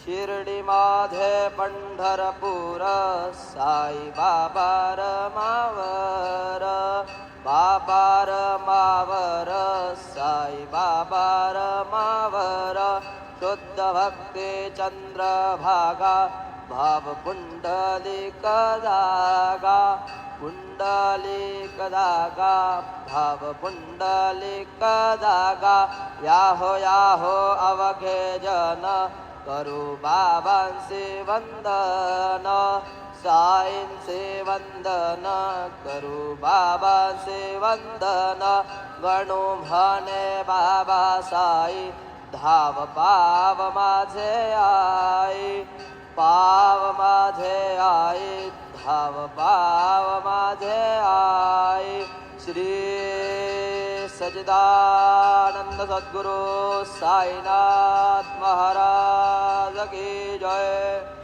शिर्डी माझे पंढरपूर साई बाबा रमावर बाबा रमावर साई बाबा रमावर शुद्ध भक्ती चंद्रभागा भाव पुंडलिक जागा पुंडलिक जागा भाव पुंडलिक जागा याहो अवघे जन करू बाबांचे वंदन साईंचे वंदन करू बाबांचे वंदन गणू म्हणे बाबा साई धाव पाव माझे आई पाव माझे आई धाव पाव माझे आई श्री सच्चिदानंद सद्गुरु साईनाथ महाराज की जय।